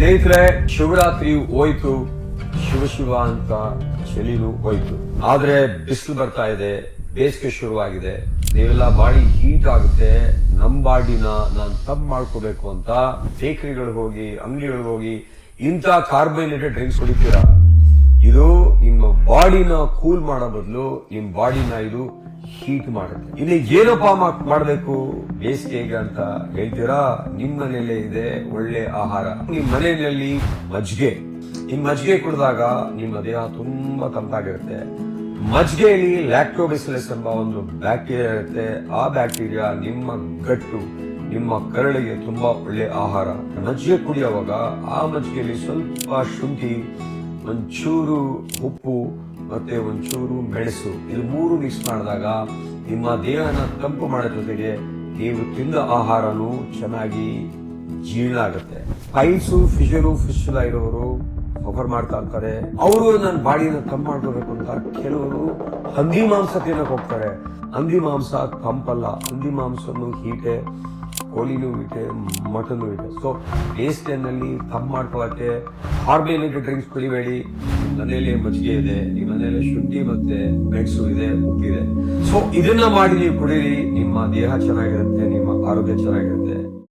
ಸ್ನೇಹಿತರೆ, ಶಿವರಾತ್ರಿ ಹೋಯ್ತು, ಶಿವ ಅಂತ ಚಳಿನೂ ಹೋಯ್ತು. ಆದ್ರೆ ಬಿಸಿಲು ಬರ್ತಾ ಇದೆ, ಬೇಸಿಗೆ ಶುರುವಾಗಿದೆ. ನೀವೆಲ್ಲ ಬಾಡಿ ಹೀಟ್ ಆಗುತ್ತೆ. ನಮ್ ಬಾಡಿನ ನಾನು ತಪ್ಪು ಮಾಡ್ಕೋಬೇಕು ಅಂತ ಬೇಕರಿಗಳಿಗೆ ಹೋಗಿ, ಅಂಗಡಿಗಳಿಗೆ ಹೋಗಿ ಇಂಥ ಕಾರ್ಬೋಹೈಡ್ರೇಟೆಡ್ ಡ್ರಿಂಕ್ಸ್ ಕುಡಿತೀರಾ. ಇದು ನಿಮ್ಮ ಬಾಡಿನ ಕೂಲ್ ಮಾಡೋ ಬದಲು ನಿಮ್ ಬಾಡಿನ ಇದು ಹೀಟ್ ಮಾಡುತ್ತೆ. ಇಲ್ಲಿ ಏನಪ್ಪಾ ಮಾಡಬೇಕು ಬೇಸಿಗೆಗೆ ಅಂತ ಹೇಳ್ತೀರಾ? ನಿಮ್ ಮನೆಯಲ್ಲೇ ಇದೆ ಒಳ್ಳೆ ಆಹಾರ. ನಿಮ್ ಮನೆಯಲ್ಲಿ ಮಜ್ಜಿಗೆ. ಈ ಮಜ್ಜಿಗೆ ಕುಡಿದಾಗ ನಿಮ್ಮ ದೇಹ ತುಂಬಾ ತಂಪಾಗಿರುತ್ತೆ. ಮಜ್ಜಿಗೆಯಲ್ಲಿ ಲ್ಯಾಕ್ಟೋಬೆಸಿಲಸ್ ಎಂಬ ಒಂದು ಬ್ಯಾಕ್ಟೀರಿಯಾ ಇರುತ್ತೆ. ಆ ಬ್ಯಾಕ್ಟೀರಿಯಾ ನಿಮ್ಮ ಗಟ್ಟು, ನಿಮ್ಮ ಕರಳಿಗೆ ತುಂಬಾ ಒಳ್ಳೆ ಆಹಾರ. ಮಜ್ಜಿಗೆ ಕುಡಿಯುವಾಗ ಆ ಮಜ್ಜಿಗೆಯಲ್ಲಿ ಸ್ವಲ್ಪ ಶುಂಠಿ, ಒಂಚೂರು ಉಪ್ಪು ಮತ್ತೆ ಒಂಚೂರು ಮೆಣಸು, ಇದು ಮೂರು ಮಿಕ್ಸ್ ಮಾಡಿದಾಗ ನಿಮ್ಮ ದೇಹನ ತಂಪು ಮಾಡೋ ಜೊತೆಗೆ ನೀವು ತಿಂದ ಆಹಾರನು ಚೆನ್ನಾಗಿ ಜೀರ್ಣ ಆಗುತ್ತೆ. ಪೈಲ್ಸು, ಫಿಶುಲಾ ಇರೋರು ಸಫರ್ ಮಾಡ್ತಾ ಇರ್ತಾರೆ. ಅವರು ನನ್ನ ಬಾಡಿನ ತಂಪು ಮಾಡ್ಕೋಬೇಕು ಅಂತ ಕೆಲವರು ಹಂದಿ ಮಾಂಸ ತಿನ್ನಕ್ ಹೋಗ್ತಾರೆ. ಹಂದಿ ಮಾಂಸ ತಂಪಲ್ಲ, ಹಂದಿ ಮಾಂಸನು ಹೀಟೆ, ಕೋಳಿನೂ ಹೀಟೆ, ಮಟನ್ ಹೀಟೆ. ಸೊ ಬೇಸಿಗೆನಲ್ಲಿ ತಂಪು ಮಾಡ್ಕೊಳ್ಳಕ್ಕೆ ಕಾರ್ಬೋಹೈಡ್ರೇಟೆಡ್ ಡ್ರಿಂಕ್ಸ್ ಕುಡಿಬೇಡಿ. ಮನೆಯಲ್ಲಿ ಮಜ್ಜಿಗೆ ಇದೆ, ನಿಮ್ಮ ಮನೆಯಲ್ಲಿ ಶುಂಠಿ ಮತ್ತೆ ಮೆಣಸು ಇದೆ, ಉಪ್ಪಿದೆ. ಸೊ ಇದನ್ನ ಮಾಡಿ ನೀವು ಕುಡೀರಿ. ನಿಮ್ಮ ದೇಹ ಚೆನ್ನಾಗಿರುತ್ತೆ, ನಿಮ್ಮ ಆರೋಗ್ಯ ಚೆನ್ನಾಗಿರುತ್ತೆ.